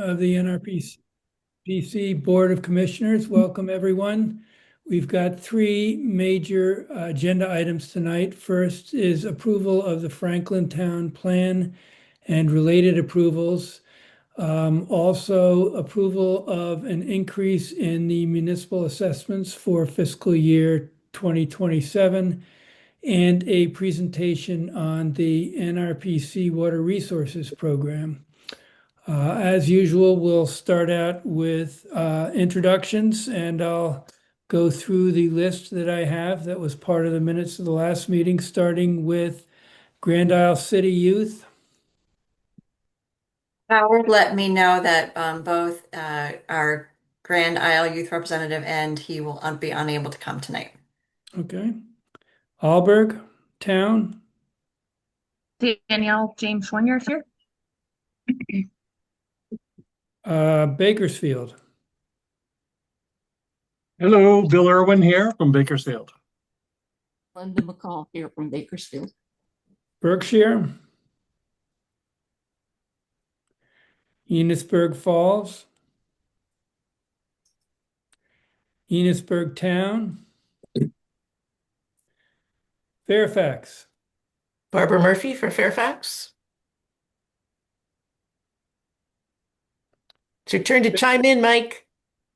of the NRPC Board of Commissioners. Welcome, everyone. We've got three major agenda items tonight. First is approval of the Franklin Town Plan and related approvals. Also, approval of an increase in the municipal assessments for fiscal year 2027, and a presentation on the NRPC Water Resources Program. As usual, we'll start out with introductions, and I'll go through the list that I have that was part of the minutes of the last meeting, starting with Grand Isle City Youth. Howard let me know that both our Grand Isle Youth Representative and he will be unable to come tonight. Okay. Alberg Town. Danielle James Schwinger is here. Bakersfield. Hello, Bill Irwin here from Bakersfield. Linda McCall here from Bakersfield. Berkshire. Enosburg Falls. Enosburg Town. Fairfax. Barbara Murphy for Fairfax. It's your turn to chime in, Mike.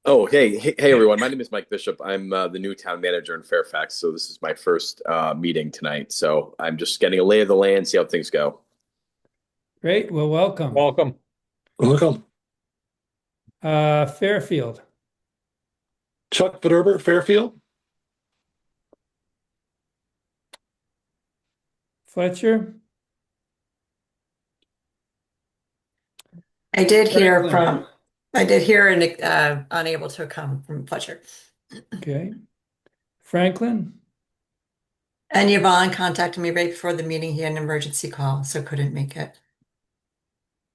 Oh, hey, everyone. My name is Mike Bishop. I'm the new town manager in Fairfax. So this is my first meeting tonight. So I'm just getting a lay of the land, see how things go. Great. Well, welcome. Welcome. Welcome. Fairfield. Chuck Viterber, Fairfield. Fletcher. I did hear Franklin. and unable to come from Fletcher. Okay. Franklin. And Yvonne contacted me right before the meeting. He had an emergency call, so couldn't make it.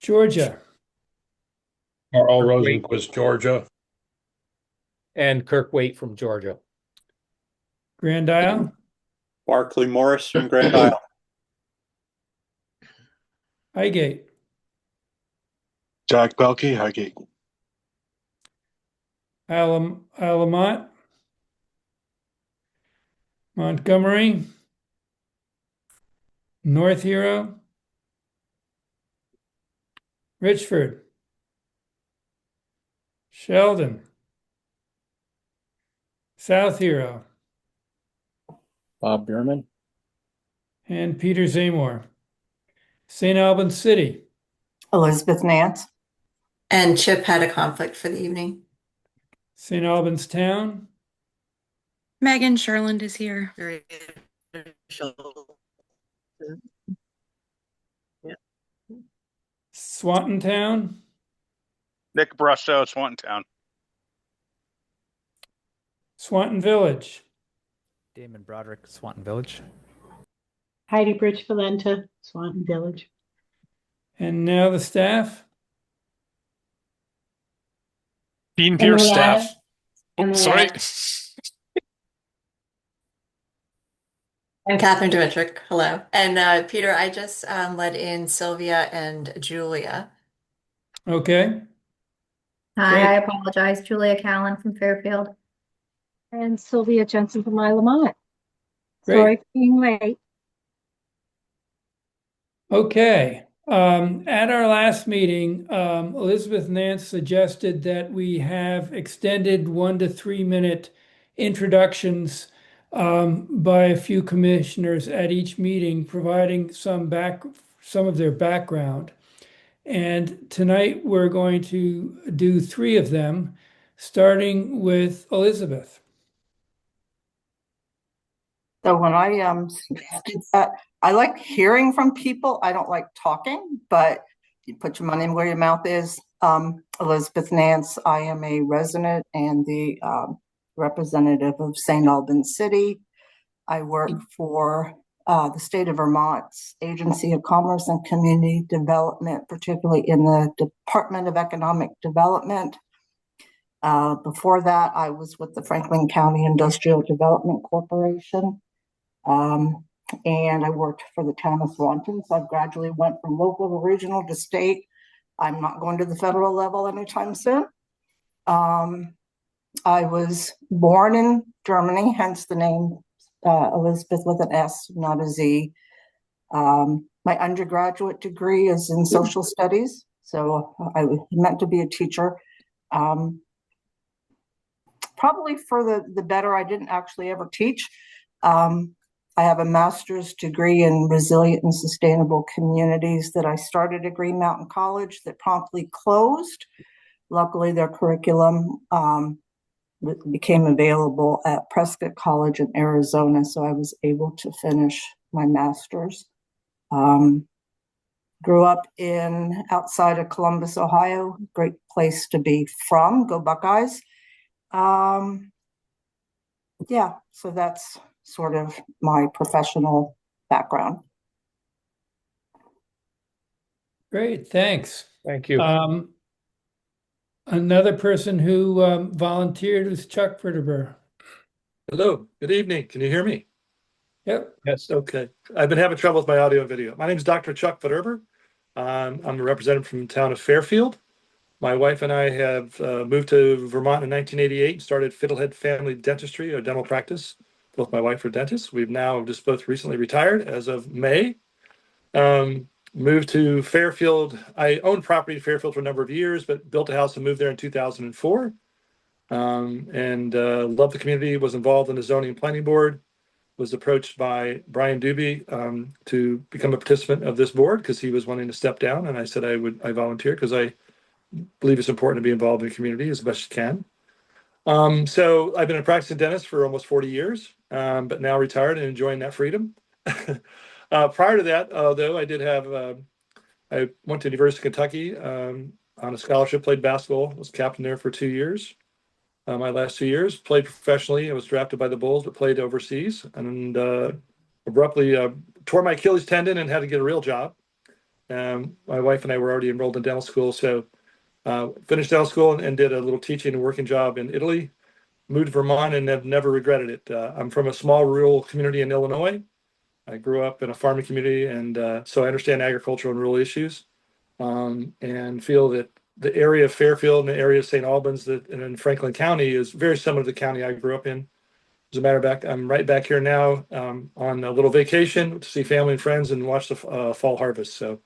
Georgia. Carl Rosenquist, Georgia. And Kirk Waite from Georgia. Grand Isle. Barclay Morris from Grand Isle. Highgate. Jack Belkey, Highgate. Isle Lamont. Montgomery. North Hero. Richford. Sheldon. South Hero. Bob Bierman. And Peter Zamor. St. Albans City. Elizabeth Nance. And Chip had a conflict for the evening. St. Albans Town. Megan Sherland is here. Swanton Town. Nick Brusto, Swanton Town. Swanton Village. Damon Broderick, Swanton Village. Heidi Bridge Valenta, Swanton Village. And now the staff. Dean Pierce staff. Sorry. And Catherine Dimitrick, hello. And Peter, I just let in Sylvia and Julia. Okay. Hi, Great. I apologize. Julia Callan from Fairfield. And Sylvia Jensen from Isle Lamont. Great. Sorry for being late. Okay. At our last meeting, Elizabeth Nance suggested that we have extended 1 to 3 minute introductions by a few commissioners at each meeting, providing some of their background. And tonight we're going to do 3 of them, starting with Elizabeth. So when I suggested that, I like hearing from people. I don't like talking, but you put your money where your mouth is. Elizabeth Nance, I am a resident and the representative of St. Albans City. I work for the state of Vermont's Agency of Commerce and Community Development, particularly in the Department of Economic Development. Before that, I was with the Franklin County Industrial Development Corporation. And I worked for the town of Swanton. So I gradually went from local to regional to state. I'm not going to the federal level anytime soon. I was born in Germany, hence the name Elizabeth with an S, not a Z. My undergraduate degree is in social studies, so I meant to be a teacher. Probably for the better, I didn't actually ever teach. I have a master's degree in resilient and sustainable communities that I started at Green Mountain College that promptly closed. Luckily, their curriculum became available at Prescott College in Arizona, so I was able to finish my master's. Grew up outside of Columbus, Ohio, great place to be from, go Buckeyes. Yeah, so that's sort of my professional background. Great, thanks. Thank you. Another person who volunteered was Chuck Fritterber. Hello, good evening. Can you hear me? Yep. Yes. Okay. I've been having trouble with my audio and video. My name is Dr. Chuck Federber. I'm a representative from the town of Fairfield. My wife and I have moved to Vermont in 1988 and started Fiddlehead Family Dentistry, or dental practice. Both my wife are dentists. We've now just both recently retired as of May. Moved to Fairfield. I owned property in Fairfield for a number of years, but built a house and moved there in 2004. And loved the community, was involved in the zoning and planning board, was approached by Brian Doobie to become a participant of this board because he was wanting to step down. And I said I volunteer because I believe it's important to be involved in the community as best you can. So I've been a practicing dentist for almost 40 years, but now retired and enjoying that freedom. Prior to that, though, I went to the University of Kentucky on a scholarship, played basketball, was captain there for 2 years. My last 2 years, played professionally. I was drafted by the Bulls, but played overseas, and abruptly tore my Achilles tendon and had to get a real job. My wife and I were already enrolled in dental school, so finished dental school and did a little teaching and working job in Italy. Moved to Vermont and have never regretted it. I'm from a small rural community in Illinois. I grew up in a farming community, and so I understand agricultural and rural issues, and feel that the area of Fairfield and the area of St. Albans and in Franklin County is very similar to the county I grew up in. As a matter of fact, I'm right back here now on a little vacation to see family and friends and watch the fall harvest. So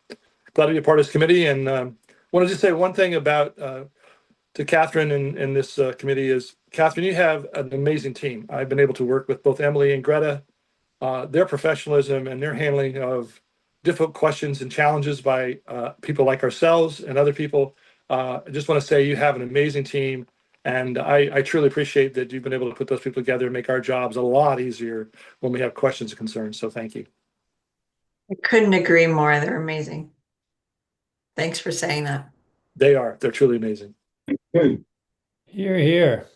glad to be a part of this committee. And wanted to say one thing about to Catherine and this committee is, Catherine, you have an amazing team. I've been able to work with both Emily and Greta. Their professionalism and their handling of difficult questions and challenges by people like ourselves and other people. I just want to say you have an amazing team, and I truly appreciate that you've been able to put those people together and make our jobs a lot easier when we have questions and concerns. So thank you. I couldn't agree more. They're amazing. Thanks for saying that. They're truly amazing. Here, here.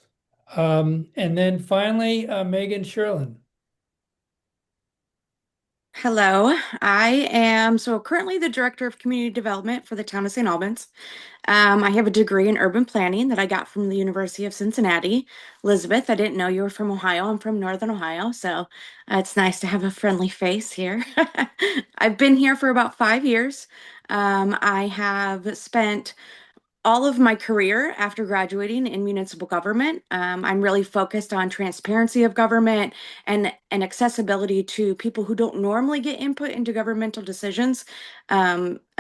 And then finally, Megan Sherlin. Hello, I am currently the Director of Community Development for the town of St. Albans. I have a degree in urban planning that I got from the University of Cincinnati. Elizabeth, I didn't know you were from Ohio. I'm from Northern Ohio, so it's nice to have a friendly face here. I've been here for about 5 years. I have spent all of my career after graduating in municipal government. I'm really focused on transparency of government and accessibility to people who don't normally get input into governmental decisions.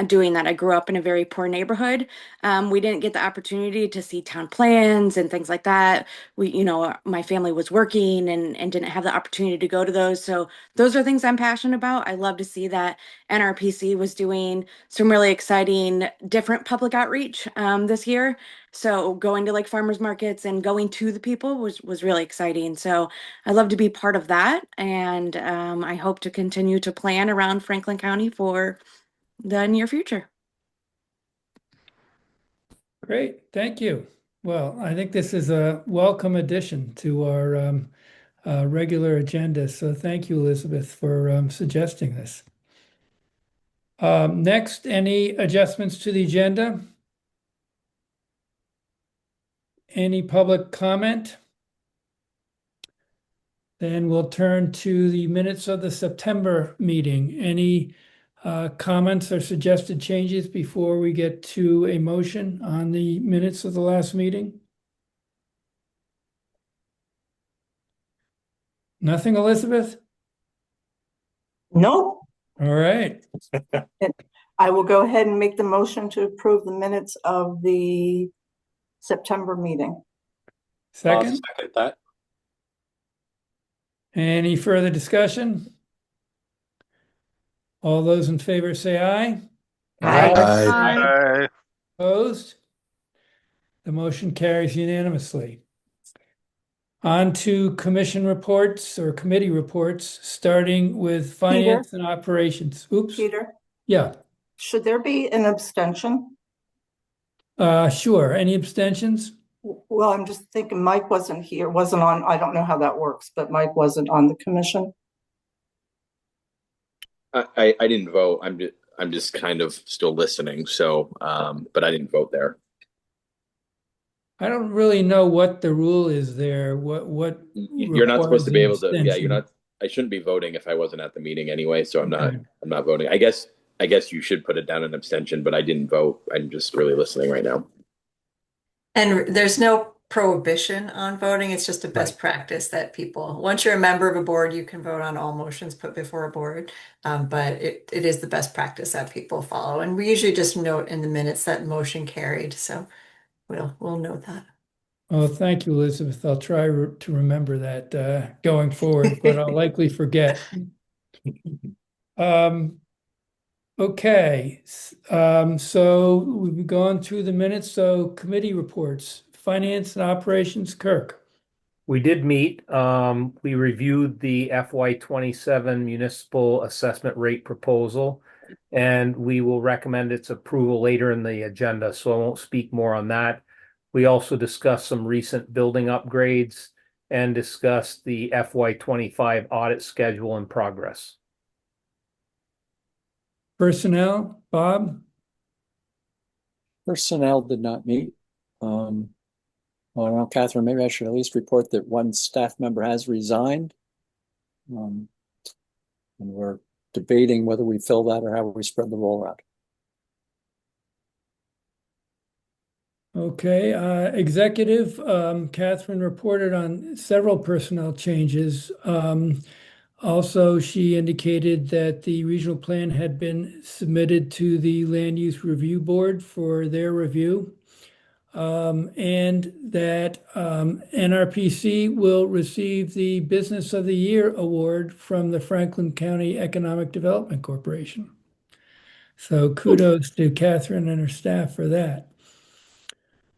Doing that, I grew up in a very poor neighborhood. We didn't get the opportunity to see town plans and things like that. My family was working and didn't have the opportunity to go to those. So those are things I'm passionate about. I love to see that NRPC was doing some really exciting different public outreach this year. So going to like farmers markets and going to the people was really exciting. So I love to be part of that. And I hope to continue to plan around Franklin County for the near future. Great, thank you. Well, I think this is a welcome addition to our regular agenda. So thank you, Elizabeth, for suggesting this. Next, any adjustments to the agenda? Any public comment? Then we'll turn to the minutes of the September meeting. Any comments or suggested changes before we get to a motion on the minutes of the last meeting? Nothing, Elizabeth? Nope. All right. I will go ahead and make the motion to approve the minutes of the September meeting. Second, Second that. any further discussion? All those in favor say aye. Aye. Opposed? The motion carries unanimously. On to commission reports or committee reports, starting with finance and operations. Oops. Peter, Yeah, should there be an abstention? sure. Any abstentions? Well, I'm just thinking Mike wasn't here, wasn't on, I don't know how that works, but Mike wasn't on the commission. I didn't vote. I'm just kind of still listening. So, but I didn't vote there. I don't really know what the rule is there. What You're not supposed to be able to. Yeah, abstention? you're not. I shouldn't be voting if I wasn't at the meeting anyway. So I'm not. Okay. I'm not voting. I guess you should put it down an abstention, but I didn't vote. I'm just really listening right now. And there's no prohibition on voting. It's just a best Right. practice that people, once you're a member of a board, you can vote on all motions put before a board. But it is the best practice that people follow. And we usually just note in the minutes that motion carried. So we'll note that. Oh, thank you, Elizabeth. I'll try to remember that going forward, but I'll likely forget. Okay, so we've gone through the minutes. So committee reports, finance and operations, Kirk. We did meet. We reviewed the FY27 municipal assessment rate proposal, and we will recommend its approval later in the agenda, so I won't speak more on that. We also discussed some recent building upgrades and discussed the FY25 audit schedule and progress. Personnel, Bob? Personnel did not meet. Well, now, Catherine, maybe I should at least report that one staff member has resigned. And we're debating whether we fill that or how we spread the role out. Okay, executive, Catherine reported on several personnel changes. Also, she indicated that the regional plan had been submitted to the Land Use Review Board for their review. And that NRPC will receive the Business of the Year Award from the Franklin County Economic Development Corporation. So kudos to Catherine and her staff for that.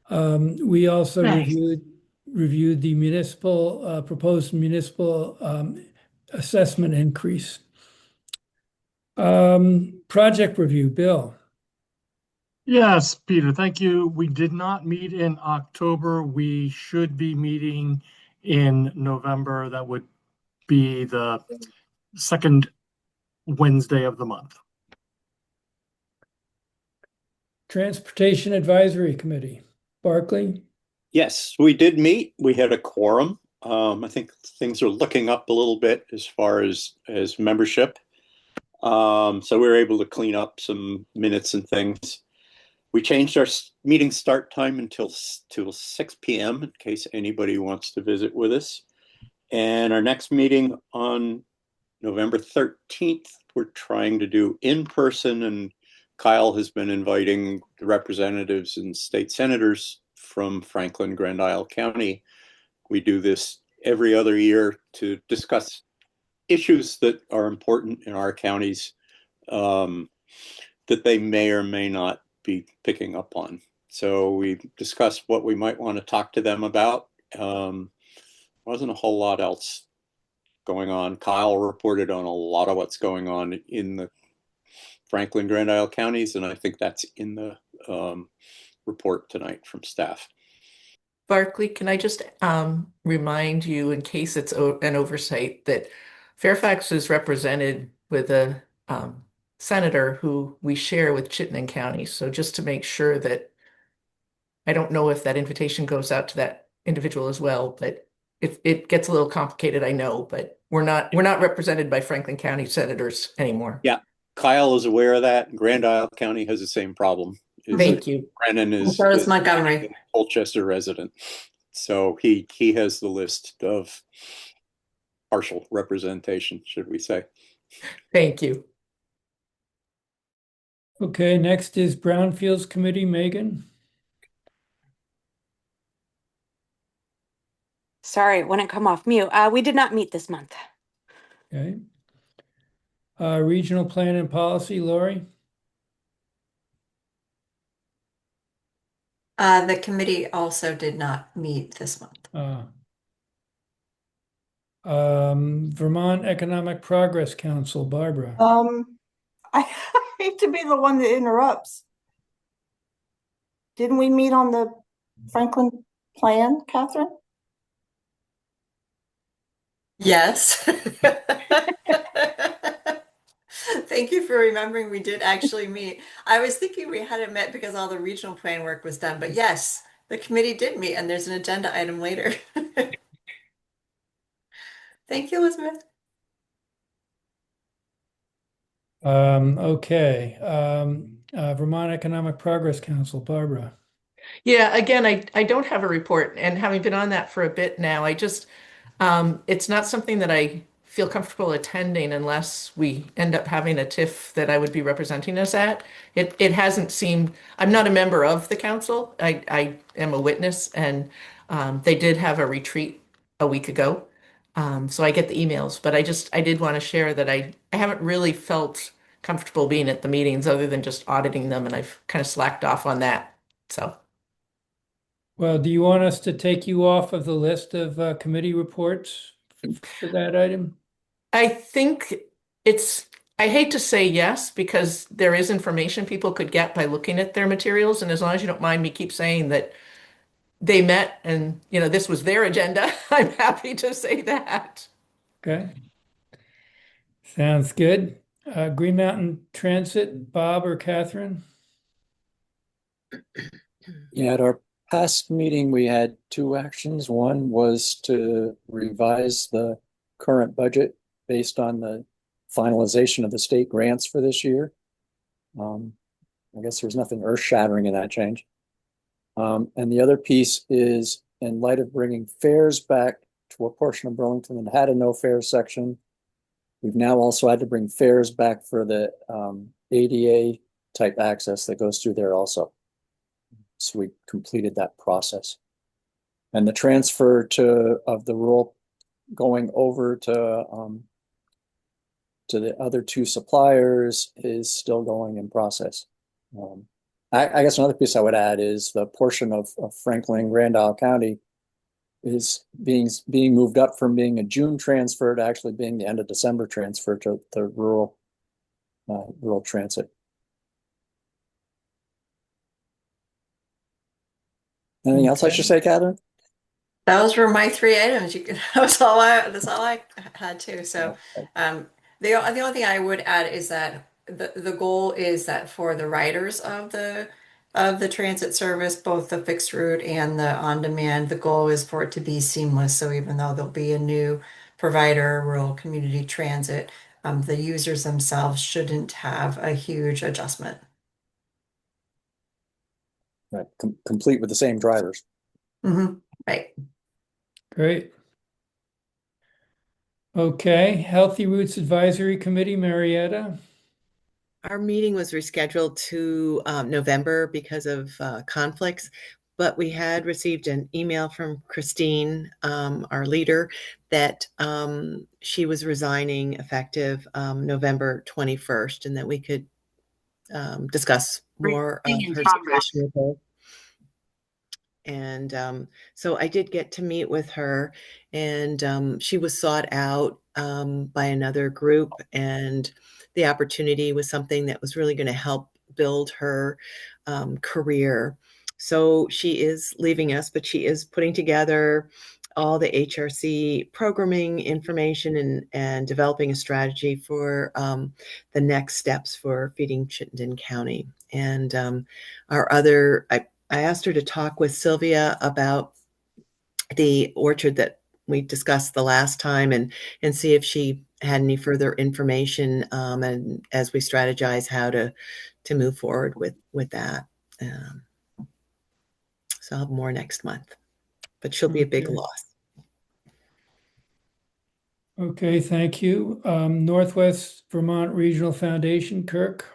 We also reviewed the municipal proposed municipal assessment increase. Project review, Bill. Yes, Peter, thank you. We did not meet in October. We should be meeting in November. That would be the second Wednesday of the month. Transportation Advisory Committee, Barclay. Yes, we did meet. We had a quorum. I think things are looking up a little bit as far as membership. So we were able to clean up some minutes and things. We changed our meeting start time till 6 p.m. in case anybody wants to visit with us. And our next meeting on November 13th, we're trying to do in person, and Kyle has been inviting the representatives and state senators from Franklin, Grand Isle County. We do this every other year to discuss issues that are important in our counties that they may or may not be picking up on. So we discussed what we might want to talk to them about. Wasn't a whole lot else going on. Kyle reported on a lot of what's going on in the Franklin, Grand Isle counties, and I think that's in the report tonight from staff. Barclay, can I just remind you, in case it's an oversight, that Fairfax is represented with a senator who we share with Chittenden County. So just to make sure that, I don't know if that invitation goes out to that individual as well, but if it gets a little complicated, I know, but we're not represented by Franklin County senators anymore. Yeah, Kyle is aware of that. Grand Isle County has the same problem. Thank you. Brennan And is so does Montgomery. a Colchester resident. So he has the list of partial representation, should we say. Thank you. Okay, next is Brownfields Committee, Megan. Sorry, it wouldn't come off mute. We did not meet this month. Okay. Regional Plan and Policy, Lori. The committee also did not meet this month. Vermont Economic Progress Council, Barbara. I hate to be the one that interrupts. Didn't we meet on the Franklin plan, Catherine? Yes. Thank you for remembering we did actually meet. I was thinking we hadn't met because all the regional plan work was done, but yes, the committee did meet and there's an agenda item later. Thank you, Elizabeth. Okay. Vermont Economic Progress Council, Barbara. Yeah, again, I don't have a report, and having been on that for a bit now, it's not something that I feel comfortable attending unless we end up having a TIF that I would be representing us at. It hasn't seemed, I'm not a member of the council. I am a witness, and they did have a retreat a week ago. So I get the emails, but I did want to share that I haven't really felt comfortable being at the meetings other than just auditing them, and I've kind of slacked off on that. So. Well, do you want us to take you off of the list of committee reports for that item? I think I hate to say yes, because there is information people could get by looking at their materials. And as long as you don't mind me keep saying that they met and, this was their agenda, I'm happy to say that. Okay. Sounds good. Green Mountain Transit, Bob or Catherine? Yeah, at our past meeting, we had two actions. One was to revise the current budget based on the finalization of the state grants for this year. I guess there's nothing earth-shattering in that change. And the other piece is, in light of bringing fares back to a portion of Burlington that had a no fare section, we've now also had to bring fares back for the ADA type access that goes through there also. So we completed that process. And the transfer of the rule going over to the other two suppliers is still going in process. I guess another piece I would add is the portion of Franklin, Grand Isle County is being moved up from being a June transfer to actually being the end of December transfer to the rural transit. Anything else I should say, Catherine? Those were my three items. That's all I had too. So, the only thing I would add is that the goal is that for the riders of the transit service, both the fixed route and the on-demand, the goal is for it to be seamless. So even though there'll be a new provider, rural community transit, the users themselves shouldn't have a huge adjustment. Right, complete with the same drivers. Right. Great. Okay, Healthy Routes Advisory Committee, Marietta. Our meeting was rescheduled to November because of conflicts, but we had received an email from Christine, our leader, that she was resigning effective November 21st, and that we could discuss more of her situation with her. And so I did get to meet with her, and she was sought out by another group, and the opportunity was something that was really going to help build her career. So she is leaving us, but she is putting together all the HRC programming information and developing a strategy for the next steps for feeding Chittenden County. And I asked her to talk with Sylvia about the orchard that we discussed the last time and see if she had any further information, and as we strategize how to move forward with that. So I'll have more next month, but she'll be a big Okay. loss. Okay, thank you. Northwest Vermont Regional Foundation, Kirk.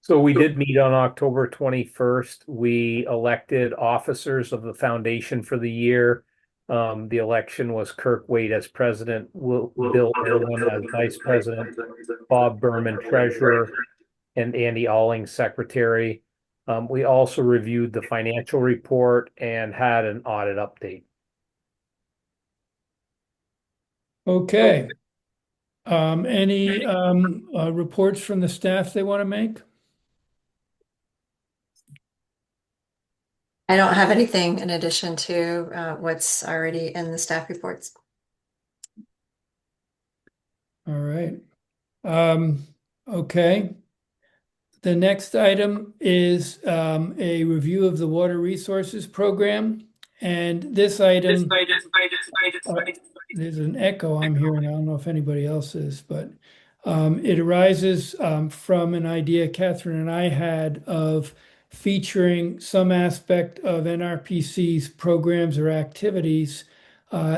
So we did meet on October 21st. We elected officers of the foundation for the year. The election was Kirk Wade as president, Bill Irwin as vice president, Bob Berman treasurer, and Andy Alling secretary. We also reviewed the financial report and had an audit update. Okay. Any reports from the staff they want to make? I don't have anything in addition to what's already in the staff reports. All right. Okay. The next item is a review of the water resources program. And this item, there's an echo I'm hearing. I don't know if anybody else is, but it arises from an idea Catherine and I had of featuring some aspect of NRPC's programs or activities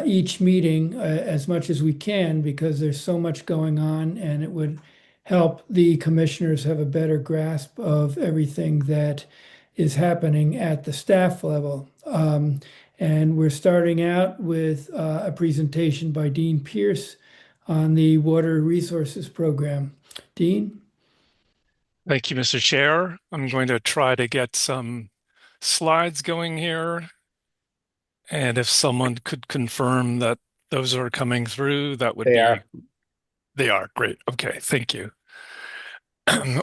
each meeting as much as we can, because there's so much going on, and it would help the commissioners have a better grasp of everything that is happening at the staff level. And we're starting out with a presentation by Dean Pierce on the Water Resources Program. Dean? Thank you, Mr. Chair. I'm going to try to get some slides going here. And if someone could confirm that those are coming through, that would be. They are. Great. Okay. Thank you.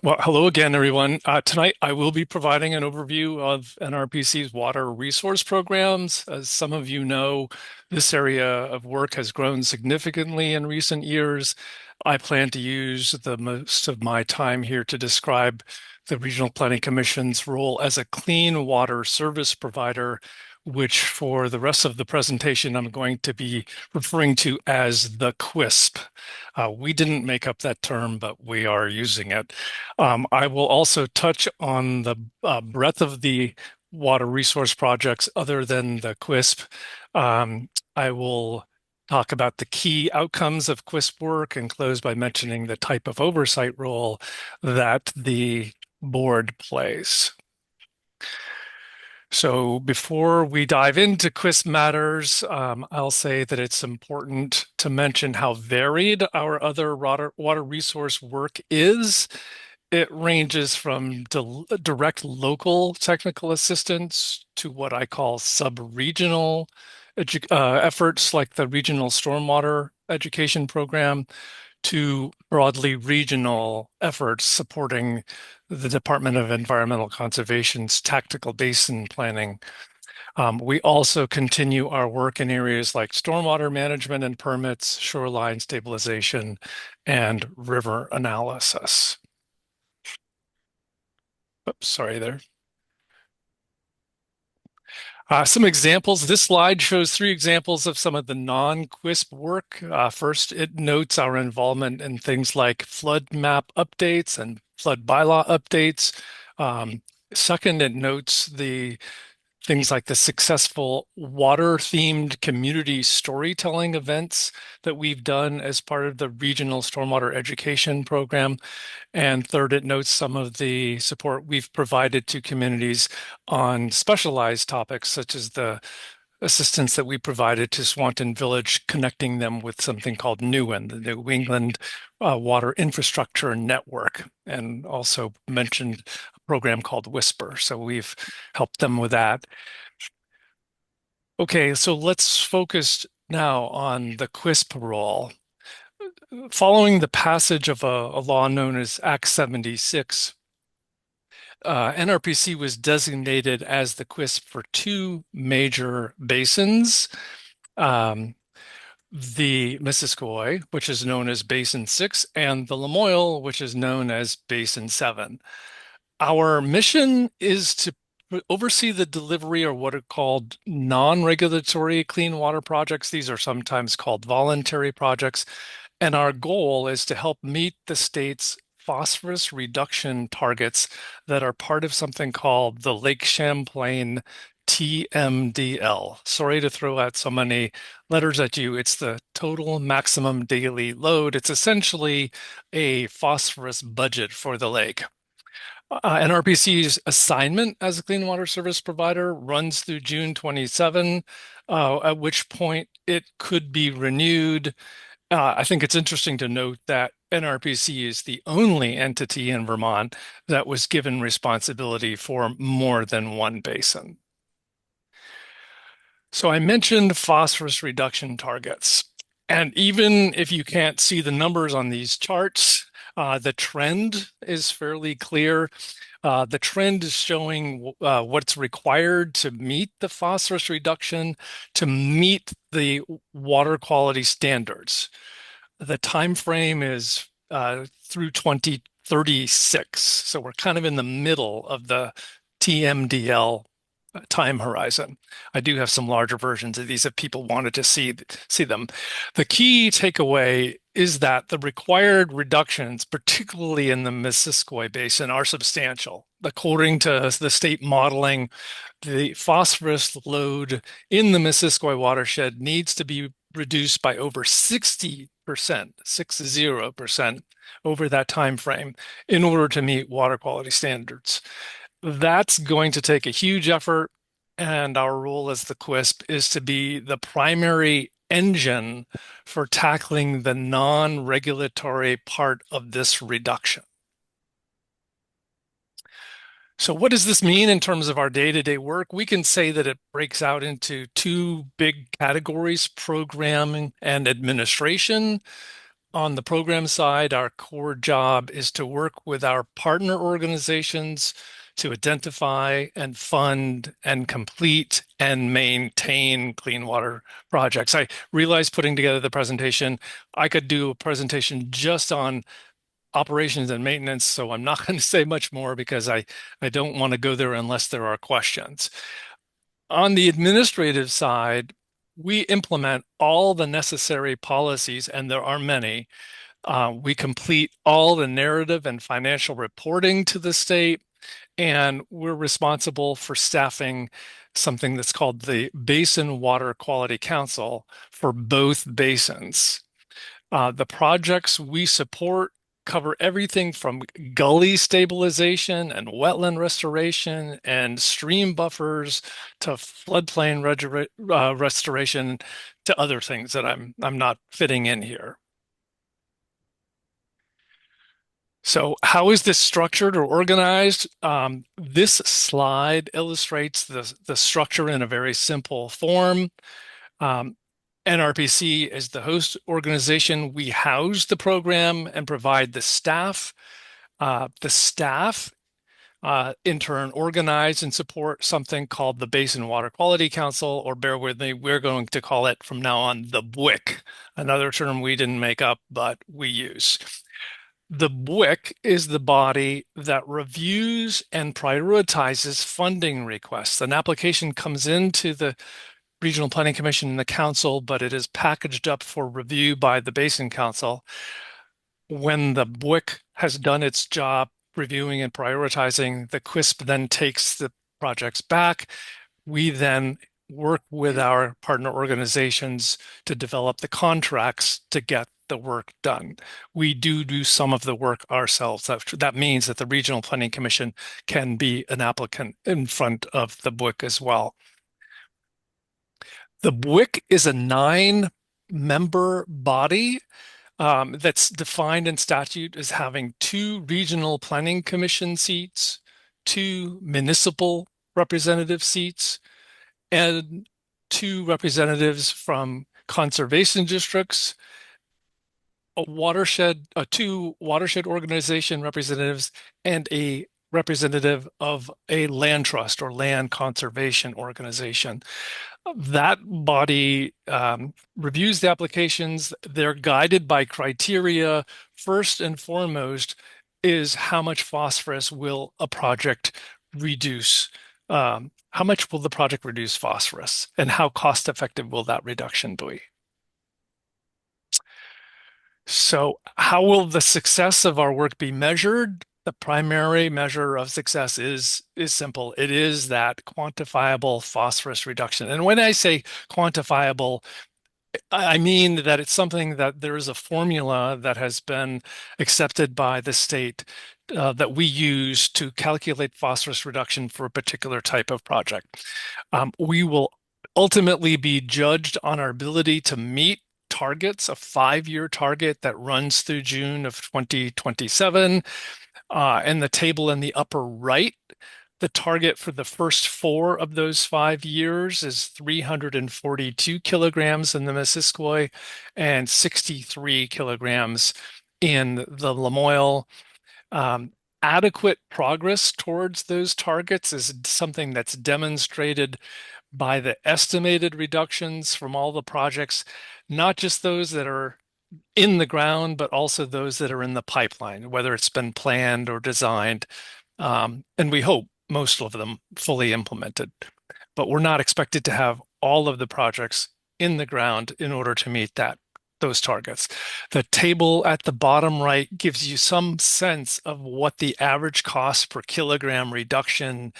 Well, hello again, everyone. Tonight, I will be providing an overview of NRPC's water resource programs. As some of you know, this area of work has grown significantly in recent years. I plan to use the most of my time here to describe the Regional Planning Commission's role as a clean water service provider, which for the rest of the presentation, I'm going to be referring to as the QUISP. We didn't make up that term, but we are using it. I will also touch on the breadth of the water resource projects other than the QUISP. I will talk about the key outcomes of QUISP work and close by mentioning the type of oversight role that the board plays. So before we dive into QUISP matters, I'll say that it's important to mention how varied our other water resource work is. It ranges from direct local technical assistance to what I call sub-regional efforts like the Regional Stormwater Education Program, to broadly regional efforts supporting the Department of Environmental Conservation's tactical basin planning. We also continue our work in areas like stormwater management and permits, shoreline stabilization, and river analysis. Oops, sorry there. Some examples. This slide shows 3 examples of some of the non-QUISP work. First, it notes our involvement in things like flood map updates and flood bylaw updates. Second, it notes the things like the successful water-themed community storytelling events that we've done as part of the Regional Stormwater Education Program. And third, it notes some of the support we've provided to communities on specialized topics, such as the assistance that we provided to Swanton Village, connecting them with something called NEWIN, the New England Water Infrastructure Network, and also mentioned a program called Whisper. So we've helped them with that. Okay, so let's focus now on the QUISP role. Following the passage of a law known as Act 76, NRPC was designated as the QUISP for 2 major basins. The Missisquoi, which is known as Basin 6, and the Lamoille, which is known as Basin 7. Our mission is to oversee the delivery of what are called non-regulatory clean water projects. These are sometimes called voluntary projects, And our goal is to help meet the state's phosphorus reduction targets that are part of something called the Lake Champlain TMDL. Sorry to throw out so many letters at you. It's the total maximum daily load. It's essentially a phosphorus budget for the lake. NRPC's assignment as a clean water service provider runs through June 27, at which point it could be renewed. I think it's interesting to note that NRPC is the only entity in Vermont that was given responsibility for more than one basin. So I mentioned phosphorus reduction targets. And even if you can't see the numbers on these charts, the trend is fairly clear. The trend is showing what's required to meet the phosphorus reduction, to meet the water quality standards. The time frame is through 2036. So we're kind of in the middle of the TMDL time horizon. I do have some larger versions of these if people wanted to see them. The key takeaway is that the required reductions, particularly in the Missisquoi Basin, are substantial. According to the state modeling, the phosphorus load in the Missisquoi watershed needs to be reduced by over 60%, 60% over that time frame in order to meet water quality standards. That's going to take a huge effort, and our role as the QUISP is to be the primary engine for tackling the non-regulatory part of this reduction. So what does this mean in terms of our day-to-day work? We can say that it breaks out into two big categories: programming and administration. On the program side, our core job is to work with our partner organizations to identify and fund and complete and maintain clean water projects. I realized putting together the presentation, I could do a presentation just on operations and maintenance, so I'm not going to say much more because I don't want to go there unless there are questions. On the administrative side, we implement all the necessary policies, and there are many. We complete all the narrative and financial reporting to the state, and we're responsible for staffing something that's called the Basin Water Quality Council for both basins. The projects we support cover everything from gully stabilization and wetland restoration and stream buffers to floodplain restoration to other things that I'm not fitting in here. So how is this structured or organized? This slide illustrates the structure in a very simple form. NRPC is the host organization. We house the program and provide the staff. The staff, in turn, organize and support something called the Basin Water Quality Council, or bear with me, we're going to call it from now on the BWIC, another term we didn't make up, but we use. The BWIC is the body that reviews and prioritizes funding requests. An application comes into the Regional Planning Commission and the Council, but it is packaged up for review by the Basin Council. When the BWIC has done its job reviewing and prioritizing, the QUISP then takes the projects back. We then work with our partner organizations to develop the contracts to get the work done. We do some of the work ourselves. That means that the Regional Planning Commission can be an applicant in front of the BWIC as well. The BWIC is a 9-member body that's defined in statute as having 2 regional planning commission seats, 2 municipal representative seats, and 2 representatives from conservation districts, 2 watershed organization representatives, and a representative of a land trust or land conservation organization. That body reviews the applications. They're guided by criteria. First and foremost is how much phosphorus will a project reduce? How much will the project reduce phosphorus, and how cost effective will that reduction be? So how will the success of our work be measured? The primary measure of success is simple. It is that quantifiable phosphorus reduction. And when I say quantifiable, I mean that it's something that there is a formula that has been accepted by the state that we use to calculate phosphorus reduction for a particular type of project. We will ultimately be judged on our ability to meet targets, a 5-year target that runs through June of 2027. In the table in the upper right, the target for the first 4 of those 5 years is 342 kilograms in the Missisquoi and 63 kilograms in the Lamoille. Adequate progress towards those targets is something that's demonstrated by the estimated reductions from all the projects, not just those that are in the ground, but also those that are in the pipeline, whether it's been planned or designed. And we hope most of them fully implemented. But we're not expected to have all of the projects in the ground in order to meet those targets. The table at the bottom right gives you some sense of what the average cost per kilogram reduction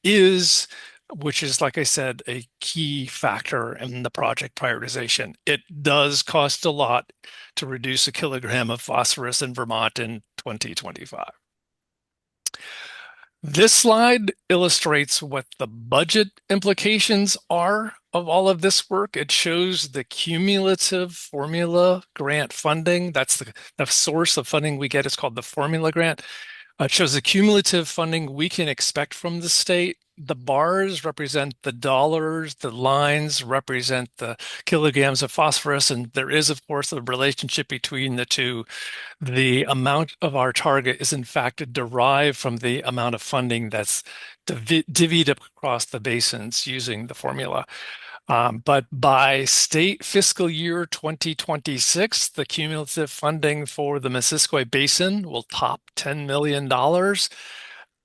is, which is, like I said, a key factor in the project prioritization. It does cost a lot to reduce a kilogram of phosphorus in Vermont in 2025. This slide illustrates what the budget implications are of all of this work. It shows the cumulative formula grant funding. That's the source of funding we get is called the formula grant. It shows the cumulative funding we can expect from the state. The bars represent the dollars, the lines represent the kilograms of phosphorus, and there is, of course, a relationship between the two. The amount of our target is, in fact, derived from the amount of funding that's divvied up across the basins using the formula. But by state fiscal year 2026, the cumulative funding for the Missisquoi Basin will top $10 million.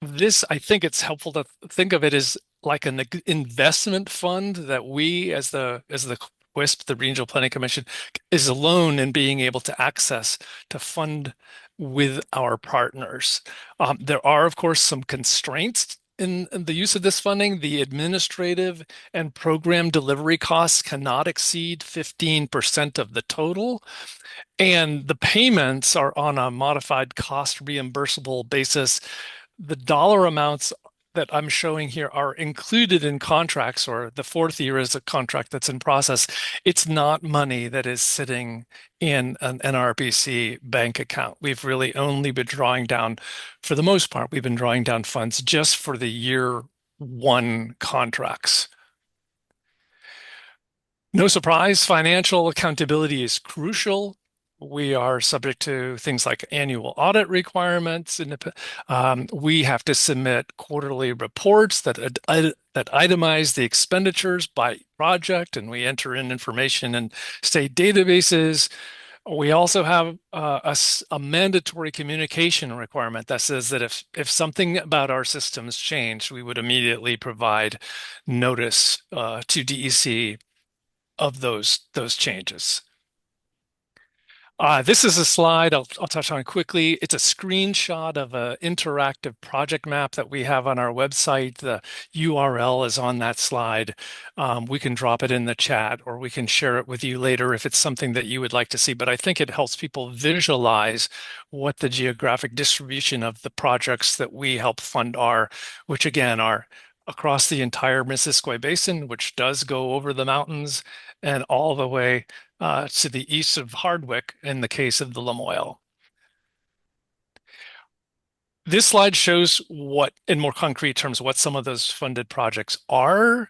This, I think it's helpful to think of it as like an investment fund that we, as the WISP, the Regional Planning Commission, is alone in being able to access to fund with our partners. There are, of course, some constraints in the use of this funding. The administrative and program delivery costs cannot exceed 15% of the total. And the payments are on a modified cost reimbursable basis. The dollar amounts that I'm showing here are included in contracts, or the 4th year is a contract that's in process. It's not money that is sitting in an NRPC bank account. We've really only been drawing down, for the most part, we've been drawing down funds just for the year 1 contracts. No surprise, financial accountability is crucial. We are subject to things like annual audit requirements. We have to submit quarterly reports that itemize the expenditures by project, and we enter in information in state databases. We also have a mandatory communication requirement that says that if something about our systems changed, we would immediately provide notice to DEC of those changes. This is a slide I'll touch on quickly. It's a screenshot of an interactive project map that we have on our website. The URL is on that slide. We can drop it in the chat, or we can share it with you later if it's something that you would like to see. But I think it helps people visualize what the geographic distribution of the projects that we help fund are, which again are across the entire Missisquoi Basin, which does go over the mountains and all the way to the east of Hardwick in the case of the Lamoille. This slide shows what, in more concrete terms, what some of those funded projects are.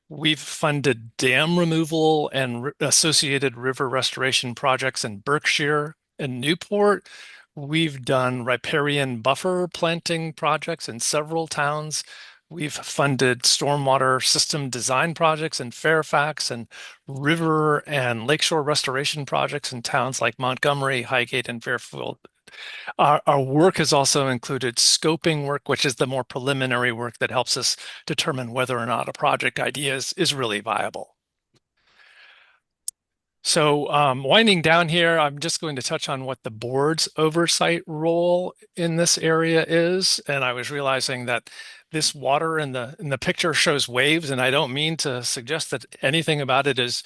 We've funded dam removal and associated river restoration projects in Berkshire and Newport. We've done riparian buffer planting projects in several towns. We've funded stormwater system design projects in Fairfax, and river and lakeshore restoration projects in towns like Montgomery, Highgate, and Fairfield. Our work has also included scoping work, which is the more preliminary work that helps us determine whether or not a project idea is really viable. So, winding down here, I'm just going to touch on what the board's oversight role in this area is. And I was realizing that this water in the picture shows waves, and I don't mean to suggest that anything about it is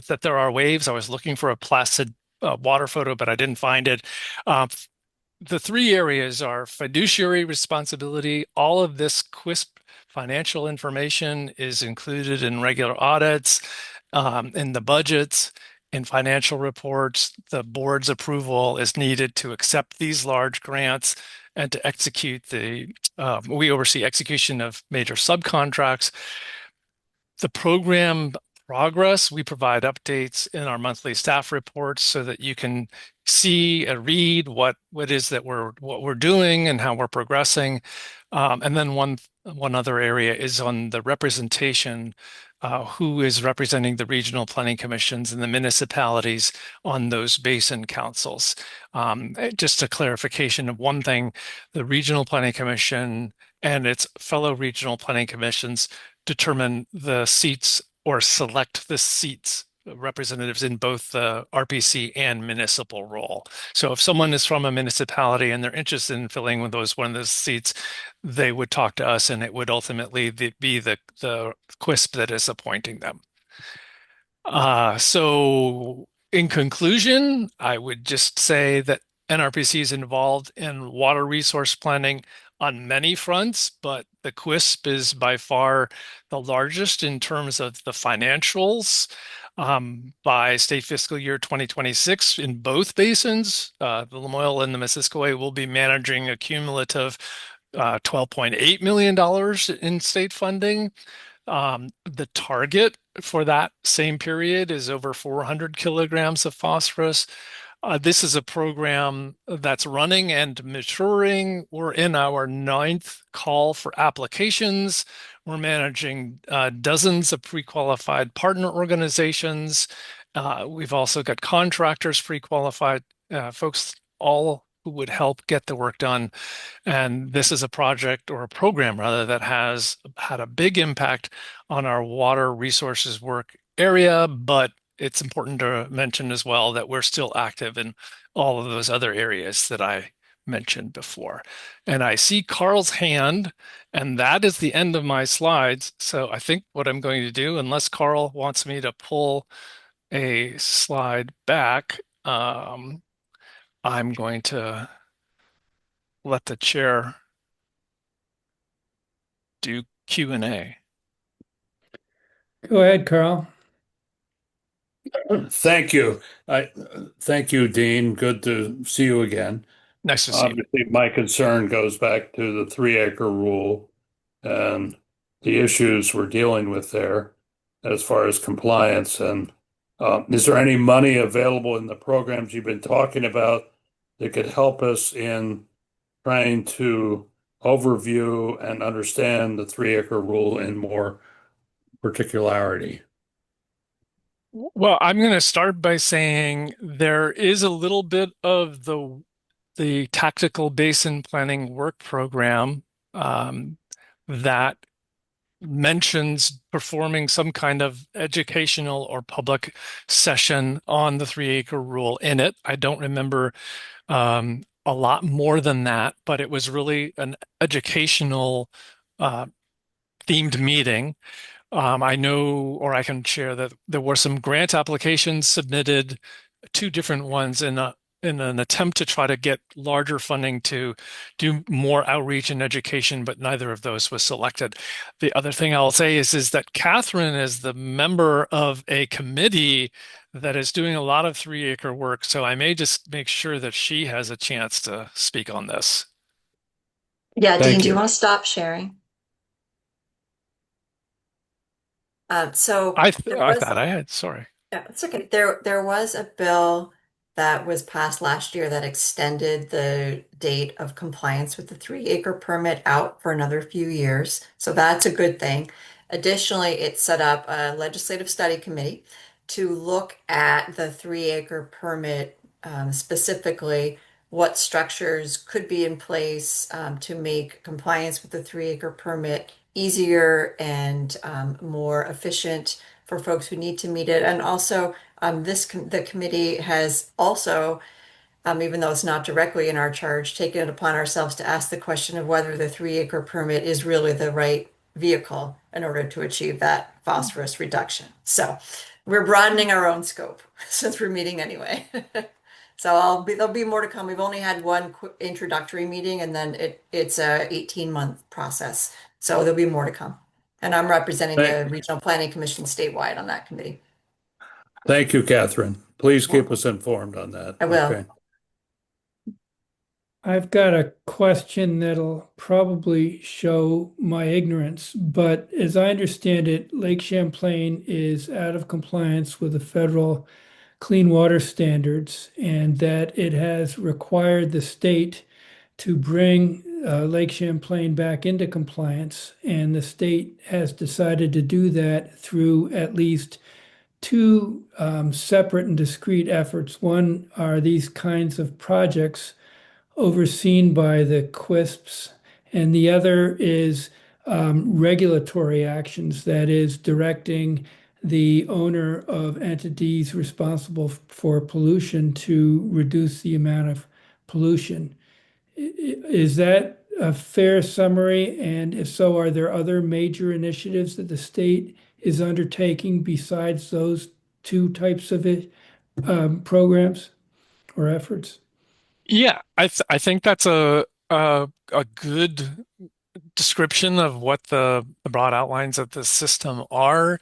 that there are waves. I was looking for a placid water photo, but I didn't find it. The three areas are fiduciary responsibility. All of this QUISP financial information is included in regular audits, in the budgets, in financial reports. The board's approval is needed to accept these large grants and to execute we oversee execution of major subcontracts. The program progress, we provide updates in our monthly staff reports so that you can see and read what is that we're doing and how we're progressing. And then one other area is on the representation, who is representing the regional planning commissions and the municipalities on those basin councils. Just a clarification of one thing, the regional planning commission and its fellow regional planning commissions determine the seats or select the seats representatives in both the RPC and municipal role. So if someone is from a municipality and they're interested in filling one of those seats, they would talk to us and it would ultimately be the QUISP that is appointing them. So in conclusion, I would just say that NRPC is involved in water resource planning on many fronts, but the QUISP is by far the largest in terms of the financials. By state fiscal year 2026 in both basins, the Lamoille and the Missisquoi will be managing a cumulative $12.8 million in state funding. The target for that same period is over 400 kilograms of phosphorus. This is a program that's running and maturing. We're in our 9th call for applications. We're managing dozens of pre-qualified partner organizations. We've also got contractors pre-qualified, folks all who would help get the work done. And this is a project or a program rather that has had a big impact on our water resources work area, but it's important to mention as well that we're still active in all of those other areas that I mentioned before. And I see Carl's hand, and that is the end of my slides. So I think what I'm going to do, unless Carl wants me to pull a slide back, I'm going to let the chair do Q&A. Go ahead, Carl. Thank you. Thank you, Dean. Good to see you again. Nice to see you. Obviously, my concern goes back to the 3-acre rule and the issues we're dealing with there as far as compliance. And is there any money available in the programs you've been talking about that could help us in trying to overview and understand the 3-acre rule in more particularity? Well, I'm going to start by saying there is a little bit of the tactical basin planning work program that mentions performing some kind of educational or public session on the 3-acre rule in it. I don't remember a lot more than that, but it was really an educational themed meeting. I know, or I can share that there were some grant applications submitted, 2 different ones in an attempt to try to get larger funding to do more outreach and education, but neither of those was selected. The other thing I'll say is that Catherine is the member of a committee that is doing a lot of 3-acre work, so I may just make sure that she has a chance to speak on this. Yeah, Thank Dean, do you you. want to stop sharing? So I there was, thought I had, sorry. yeah, it's okay. There was a bill that was passed last year that extended the date of compliance with the 3-acre permit out for another few years. So that's a good thing. Additionally, it set up a legislative study committee to look at the 3-acre permit, specifically what structures could be in place to make compliance with the 3-acre permit easier and more efficient for folks who need to meet it, and also the committee has also, even though it's not directly in our charge, taken it upon ourselves to ask the question of whether the 3-acre permit is really the right vehicle in order to achieve that phosphorus reduction. So we're broadening our own scope since we're meeting anyway. So there'll be more to come. We've only had one introductory meeting, and then it's a 18-month process. So there'll be more to come. And I'm representing the Regional Planning Commission statewide on that committee. Thank you, Catherine. Please keep us informed on that. I will. Okay. I've got a question that'll probably show my ignorance, but as I understand it, Lake Champlain is out of compliance with the federal clean water standards, and that it has required the state to bring Lake Champlain back into compliance. And the state has decided to do that through at least two separate and discrete efforts. One are these kinds of projects overseen by the QUISPs, and the other is regulatory actions, that is, directing the owner of entities responsible for pollution to reduce the amount of pollution. Is that a fair summary? And if so, are there other major initiatives that the state is undertaking besides those two types of programs or efforts? Yeah, I think that's a good description of what the broad outlines of the system are.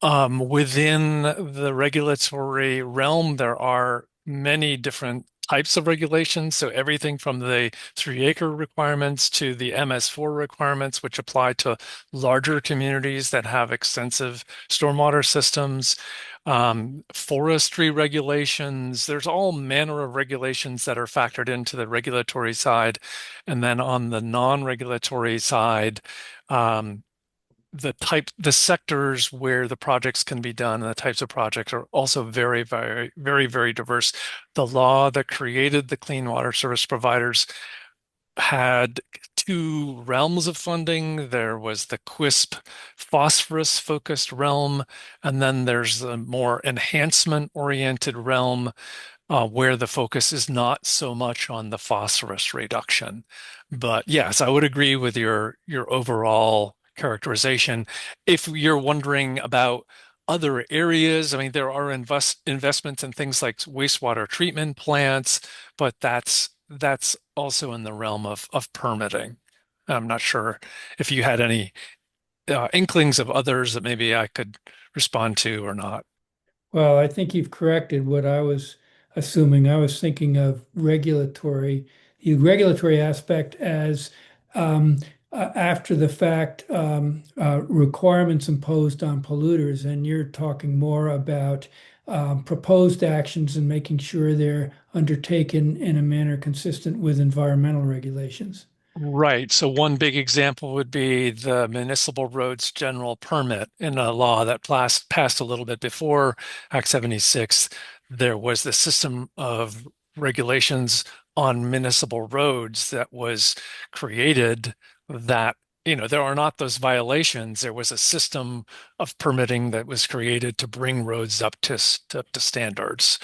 Within the regulatory realm, there are many different types of regulations. So everything from the 3-acre requirements to the MS4 requirements, which apply to larger communities that have extensive stormwater systems, forestry regulations. There's all manner of regulations that are factored into the regulatory side. And then on the non-regulatory side, the sectors where the projects can be done and the types of projects are also very, very, very, very diverse. The law that created the clean water service providers had two realms of funding. There was the QUISP phosphorus focused realm, and then there's a more enhancement oriented realm where the focus is not so much on the phosphorus reduction. But yes, I would agree with your overall characterization. If you're wondering about other areas, I mean, there are investments in things like wastewater treatment plants, but that's also in the realm of permitting. I'm not sure if you had any inklings of others that maybe I could respond to or not. Well, I think you've corrected what I was assuming. I was thinking of the regulatory aspect as after the fact requirements imposed on polluters, and you're talking more about proposed actions and making sure they're undertaken in a manner consistent with environmental regulations. Right. So one big example would be the municipal roads general permit in a law that passed a little bit before Act 76. There was the system of regulations on municipal roads that was created that, there are not those violations. There was a system of permitting that was created to bring roads up to standards.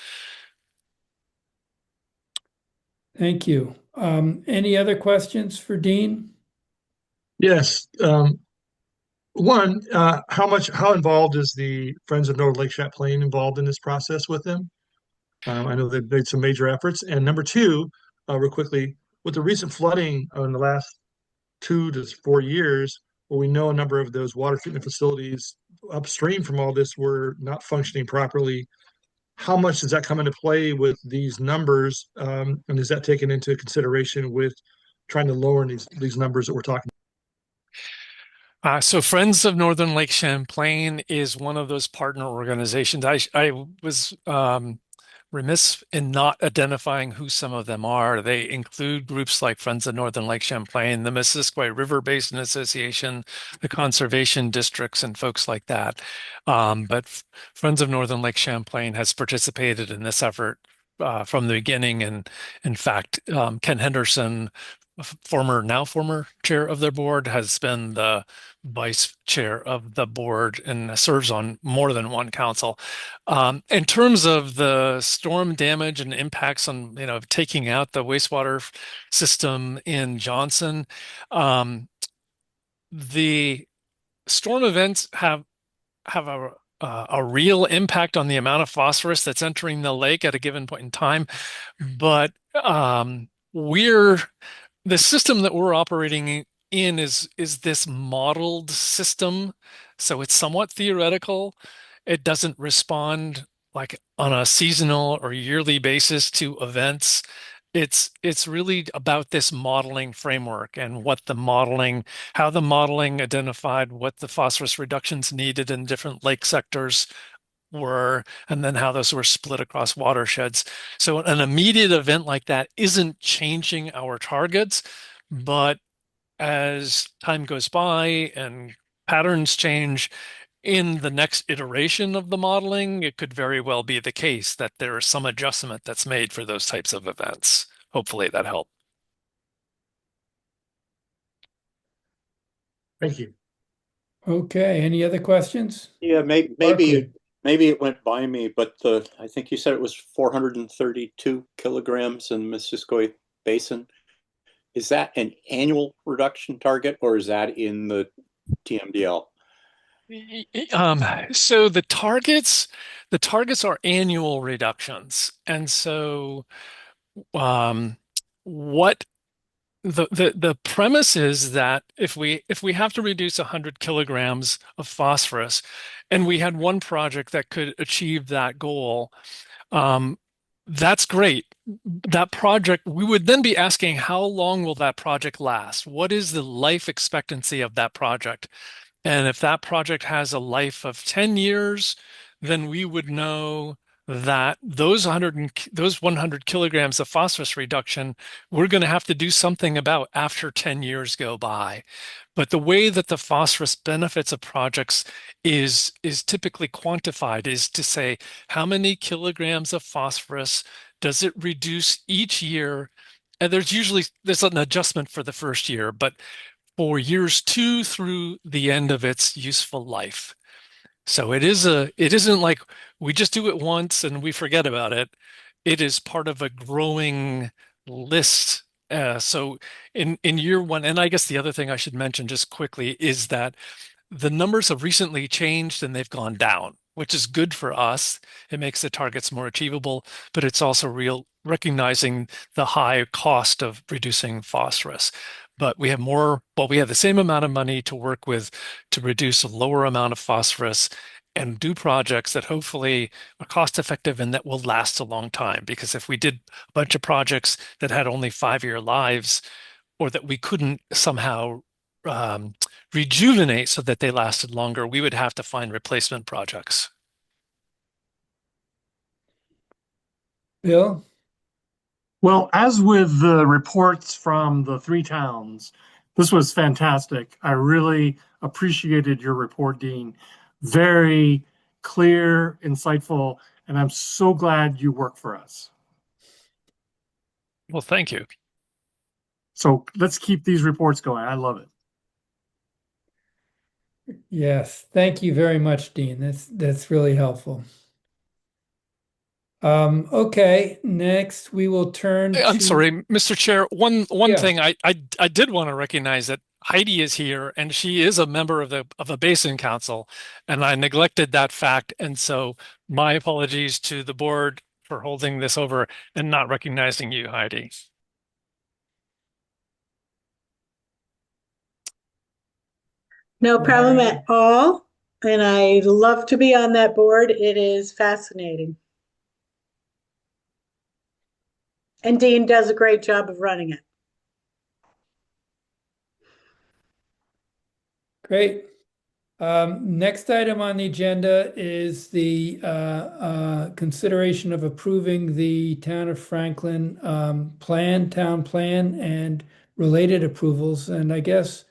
Thank you. Any other questions for Dean? Yes. One, how involved is the Friends of Northern Lake Champlain involved in this process with them? I know they've made some major efforts. And number two, real quickly, with the recent flooding in the last 2 to 4 years, where we know a number of those water treatment facilities upstream from all this were not functioning properly, how much does that come into play with these numbers? And is that taken into consideration with trying to lower these numbers that we're talking? So Friends of Northern Lake Champlain is one of those partner organizations. I was remiss in not identifying who some of them are. They include groups like Friends of Northern Lake Champlain, the Missisquoi River Basin Association, the conservation districts, and folks like that. But Friends of Northern Lake Champlain has participated in this effort from the beginning. And in fact, Ken Henderson now former chair of their board, has been the vice chair of the board and serves on more than one council. In terms of the storm damage and impacts on, taking out the wastewater system in Johnson, the storm events have a real impact on the amount of phosphorus that's entering the lake at a given point in time. But we're the system that we're operating in is this modeled system, so it's somewhat theoretical. It doesn't respond like on a seasonal or yearly basis to events. It's really about this modeling framework and how the modeling identified what the phosphorus reductions needed in different lake sectors were, and then how those were split across watersheds. So an immediate event like that isn't changing our targets, but as time goes by and patterns change in the next iteration of the modeling, it could very well be the case that there is some adjustment that's made for those types of events. Hopefully that helped. Thank you. Okay, any other questions? Yeah, maybe Barclay. maybe it went by me, but I think you said it was 432 kilograms in the Missisquoi Basin. Is that an annual reduction target, or is that in the TMDL? So the targets are annual reductions, and so what the premise is that if we have to reduce 100 kilograms of phosphorus, and we had one project that could achieve that goal, that's great. That project, we would then be asking, how long will that project last? What is the life expectancy of that project? And if that project has a life of 10 years, then we would know that those 100 kilograms of phosphorus reduction, we're going to have to do something about after 10 years go by. But the way that the phosphorus benefits of projects is typically quantified is to say, how many kilograms of phosphorus does it reduce each year? And there's an adjustment for the first year, but for years 2 through the end of its useful life. So it isn't like we just do it once and we forget about it. It is part of a growing list. So in year 1, and I guess the other thing I should mention just quickly is that the numbers have recently changed and they've gone down, which is good for us. It makes the targets more achievable, but it's also recognizing the high cost of reducing phosphorus. But we have the same amount of money to work with to reduce a lower amount of phosphorus and do projects that hopefully are cost effective and that will last a long time. Because if we did a bunch of projects that had only 5-year lives, or that we couldn't somehow rejuvenate so that they lasted longer, we would have to find replacement projects. Bill? Well, as with the reports from the 3 towns, this was fantastic. I really appreciated your report, Dean. Very clear, insightful, and I'm so glad you work for us. Well, thank you. So let's keep these reports going. I love it. Yes, thank you very much, Dean. That's really helpful. Okay, next we will turn I'm to. sorry, Mr. Chair. One Yeah. thing I did want to recognize that Heidi is here and she is a member of a Basin Council, and I neglected that fact. And so my apologies to the board for holding this over and not recognizing you, Heidi. No problem at all. And I love to be on that board. It is fascinating. And Dean does a great job of running it. Great. Next item on the agenda is the consideration of approving the Town of Franklin town plan and related approvals. And I guess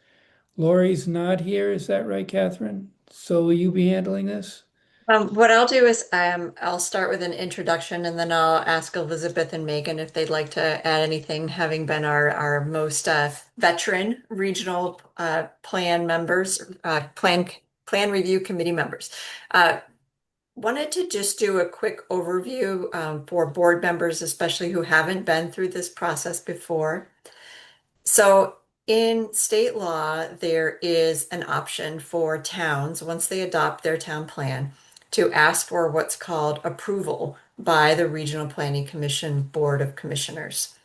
Lori's not here. Is that right, Catherine? So will you be handling this? What I'll do is I'll start with an introduction and then I'll ask Elizabeth and Megan if they'd like to add anything, having been our most veteran regional plan members, plan review committee members. Wanted to just do a quick overview for board members, especially who haven't been through this process before. So in state law, there is an option for towns, once they adopt their town plan, to ask for what's called approval by the Regional Planning Commission Board of Commissioners.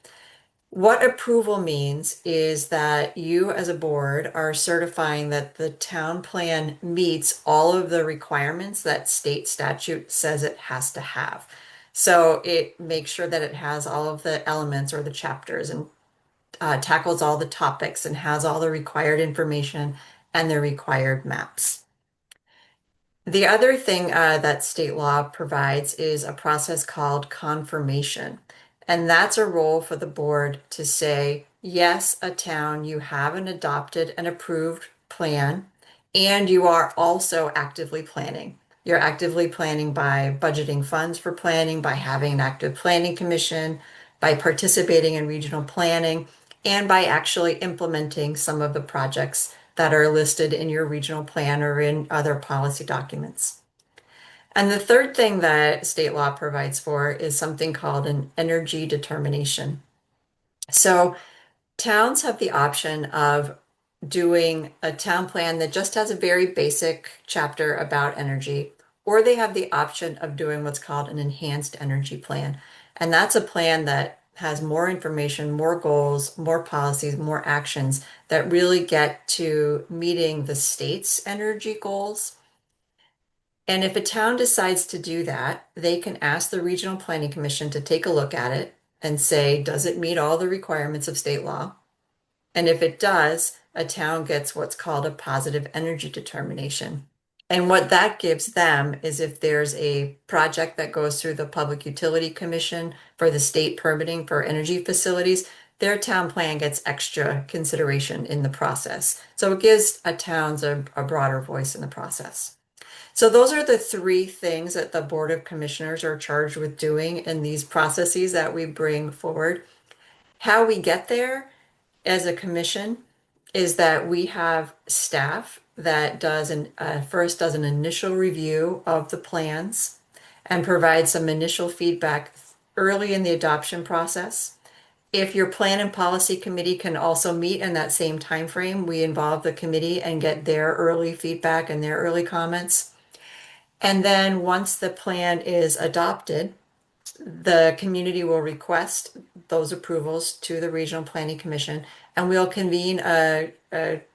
What approval means is that you as a board are certifying that the town plan meets all of the requirements that state statute says it has to have. So it makes sure that it has all of the elements or the chapters and tackles all the topics and has all the required information and the required maps. The other thing that state law provides is a process called confirmation. And that's a role for the board to say, yes, a town, you have an adopted and approved plan, and you are also actively planning. You're actively planning by budgeting funds for planning, by having an active planning commission, by participating in regional planning, and by actually implementing some of the projects that are listed in your regional plan or in other policy documents. And the third thing that state law provides for is something called an energy determination. So towns have the option of doing a town plan that just has a very basic chapter about energy, or they have the option of doing what's called an enhanced energy plan. And that's a plan that has more information, more goals, more policies, more actions that really get to meeting the state's energy goals. And if a town decides to do that, they can ask the Regional Planning Commission to take a look at it and say, does it meet all the requirements of state law? And if it does, a town gets what's called a positive energy determination. And what that gives them is if there's a project that goes through the Public Utility Commission for the state permitting for energy facilities, their town plan gets extra consideration in the process. So it gives a towns a broader voice in the process. So those are the three things that the Board of Commissioners are charged with doing in these processes that we bring forward. How we get there as a commission is that we have staff that first does an initial review of the plans and provides some initial feedback early in the adoption process. If your plan and policy committee can also meet in that same time frame, we involve the committee and get their early feedback and their early comments. And then once the plan is adopted, the community will request those approvals to the Regional Planning Commission, and we'll convene a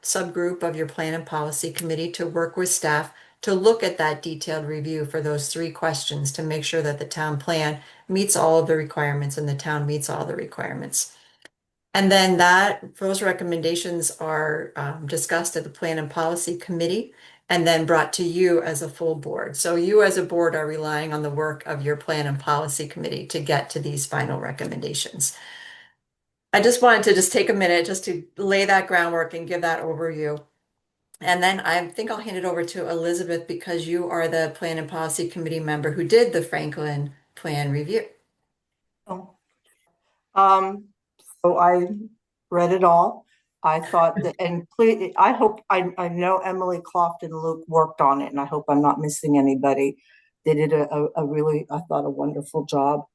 subgroup of your plan and policy committee to work with staff to look at that detailed review for those three questions to make sure that the town plan meets all of the requirements and the town meets all the requirements. And then those recommendations are discussed at the Plan and Policy Committee and then brought to you as a full board. So you as a board are relying on the work of your Plan and Policy Committee to get to these final recommendations. I just wanted to just take a minute just to lay that groundwork and give that overview. And then I think I'll hand it over to Elizabeth because you are the Plan and Policy Committee member who did the Franklin Plan review. Oh. So I read it all. I thought that, and please, I know Emily Cloft and Luke worked on it, and I hope I'm not missing anybody. They did a really, I thought, a wonderful job.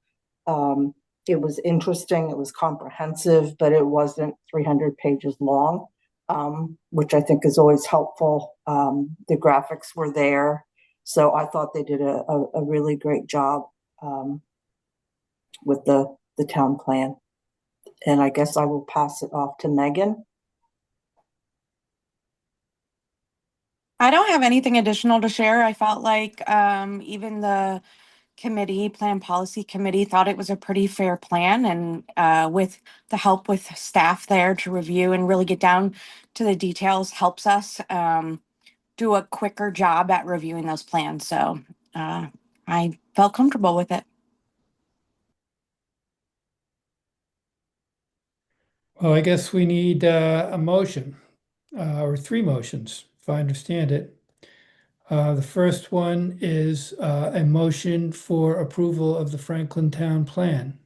It was interesting, it was comprehensive, but it wasn't 300 pages long, which I think is always helpful. The graphics were there. So I thought they did a really great job with the town plan. And I guess I will pass it off to Megan. I don't have anything additional to share. I felt like even the plan policy committee thought it was a pretty fair plan, and with the help with staff there to review and really get down to the details helps us do a quicker job at reviewing those plans. So I felt comfortable with it. Well, I guess we need a motion or three motions, if I understand it. The first one is a motion for approval of the Franklin Town Plan.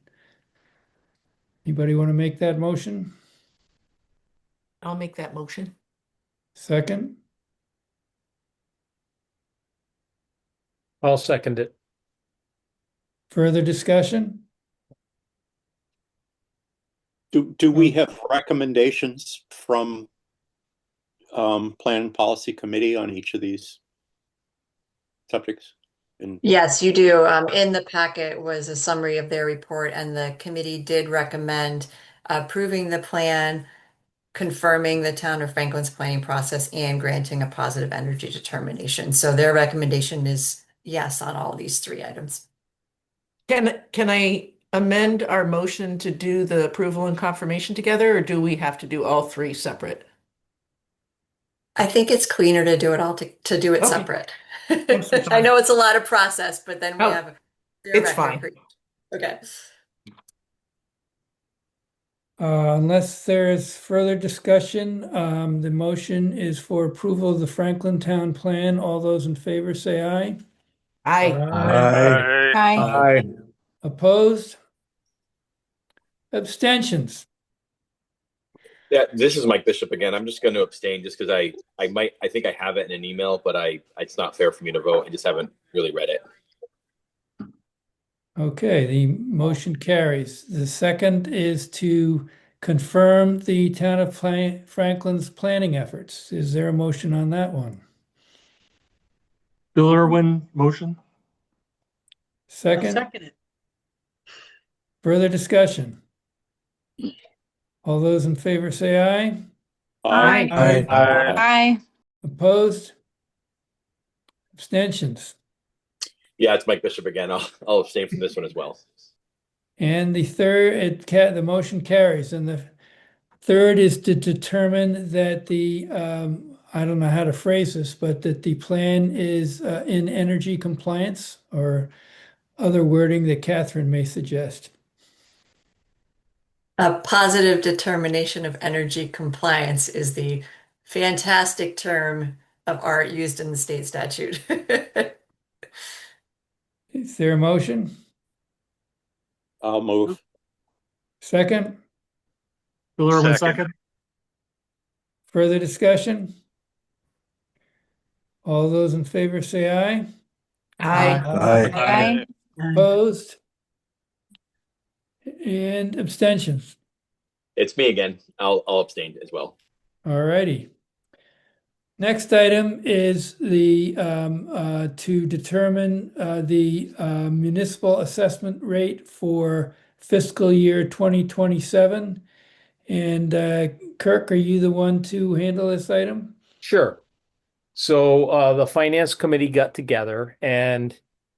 Anybody want to make that motion? I'll make that motion. Second? I'll second it. Further discussion? Do we have recommendations from Plan and Policy Committee on each of these subjects? And Yes, you do. In the packet was a summary of their report, and the committee did recommend approving the plan, confirming the town of Franklin's planning process, and granting a positive energy determination. So their recommendation is yes on all these three items. Can I amend our motion to do the approval and confirmation together, or do we have to do all three separate? I think it's cleaner to do it all to do it Okay. separate. I know it's a lot of process, but then we Oh, have their it's record fine. for- Okay. Unless there's further discussion, the motion is for approval of the Franklin Town Plan. All those in favor say aye. Aye. Aye. Opposed? Abstentions? Yeah, this is Mike Bishop again. I'm just going to abstain just because I think I have it in an email, but it's not fair for me to vote. I just haven't really read it. Okay, the motion carries. The second is to confirm the town of Franklin's planning efforts. Is there a motion on that one? Bill Irwin, motion. I'll Second, second it. further discussion? All those in favor say aye. Aye. Aye. Opposed? Abstentions? Yeah, it's Mike Bishop again. I'll abstain from this one as well. And the third, the motion carries. And the third is to determine that the, I don't know how to phrase this, but that the plan is in energy compliance, or other wording that Catherine may suggest. A positive determination of energy compliance is the fantastic term of art used in the state statute. Is there a motion? I'll move. Second? Bill Irwin, second. Further discussion? All those in favor say aye. Aye. Opposed? And abstentions? It's me again. I'll abstain as well. All righty. Next item is the to determine the municipal assessment rate for fiscal year 2027. And Kirk, are you the one to handle this item? Sure. So the finance committee got together and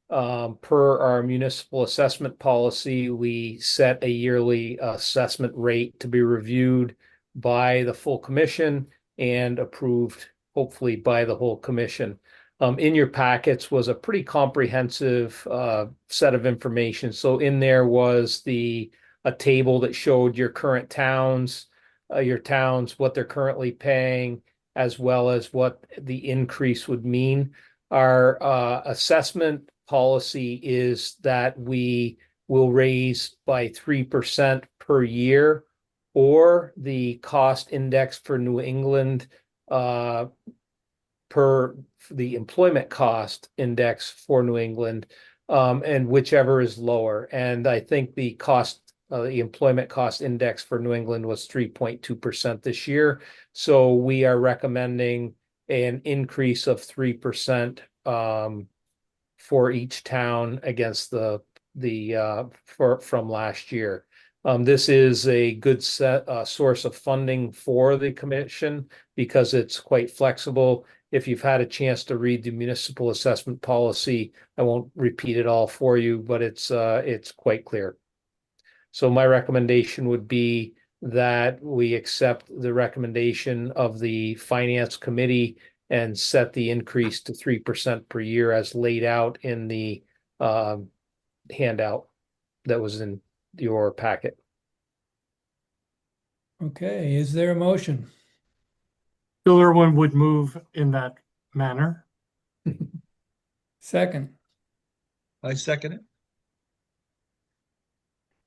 per our municipal assessment policy, we set a yearly assessment rate to be reviewed by the full commission and approved, hopefully, by the whole commission. In your packets was a pretty comprehensive set of information. So in there was a table that showed your current towns, what they're currently paying, as well as what the increase would mean. Our assessment policy is that we will raise by 3% per year, or the cost index for New England per the employment cost index for New England, and whichever is lower. And I think the employment cost index for New England was 3.2% this year. So we are recommending an increase of 3% for each town against from last year. This is a good source of funding for the commission because it's quite flexible. If you've had a chance to read the municipal assessment policy, I won't repeat it all for you, but it's quite clear. So my recommendation would be that we accept the recommendation of the finance committee and set the increase to 3% per year as laid out in the handout that was in your packet. Okay, is there a motion? Bill Irwin would move in that manner. Second. I second it.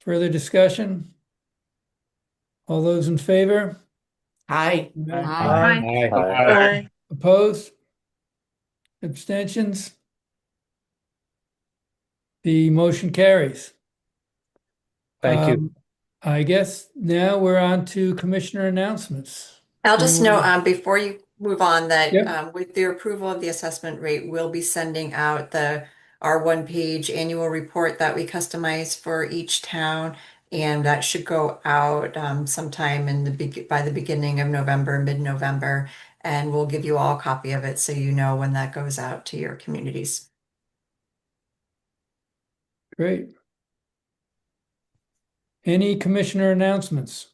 Further discussion? All those in favor? Aye. Aye. Aye. Opposed? Abstentions? The motion carries. Thank you. I guess now we're on to commissioner announcements. I'll just Anyone? note, before you move on, that Yep. with the approval of the assessment rate, we'll be sending out our one-page annual report that we customize for each town, and that should go out sometime by the beginning of November, mid-November, and we'll give you all a copy of it so you know when that goes out to your communities. Great. Any commissioner announcements?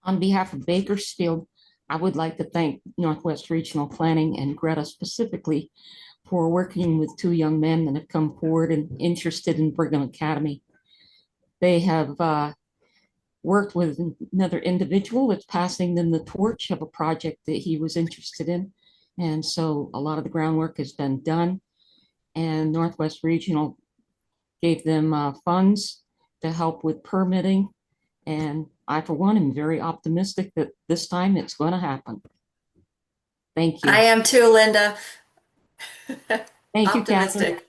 On behalf of Bakersfield, I would like to thank Northwest Regional Planning and Greta specifically for working with two young men that have come forward and interested in Brigham Academy. They have worked with another individual that's passing them the torch of a project that he was interested in. And so a lot of the groundwork has been done, and Northwest Regional gave them funds to help with permitting. And I, for one, am very optimistic that this time it's going to happen. Thank you. I am too, Linda. Thank you, Catherine. Optimistic.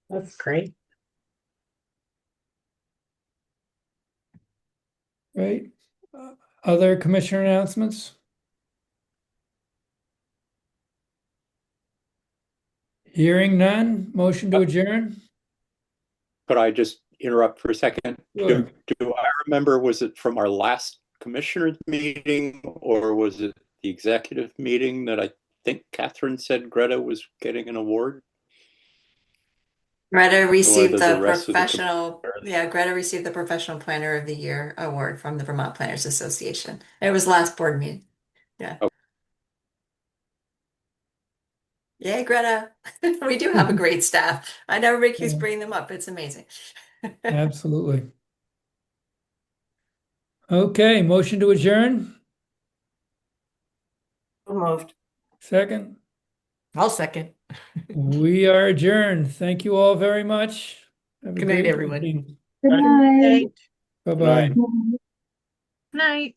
That's great. Great. Other commissioner announcements? Hearing none, motion to adjourn? Could I just interrupt for a second? Sure. Do I remember, was it from our last commissioner meeting, or was it the executive meeting that I think Catherine said Greta was getting an award? Greta received the rest of the professional, Greta received the Professional Planner of the Year award from the Vermont Planners Association. It was last board meeting. Yeah. Oh. Yay, Greta. We do have a great staff. I know everybody keeps bringing them up. It's amazing. Absolutely. Okay, motion to adjourn? Moved. Second? I'll second. We are adjourned. Thank you all very much. Have a Good night, great everyone. evening. Good night. Bye-bye. Night.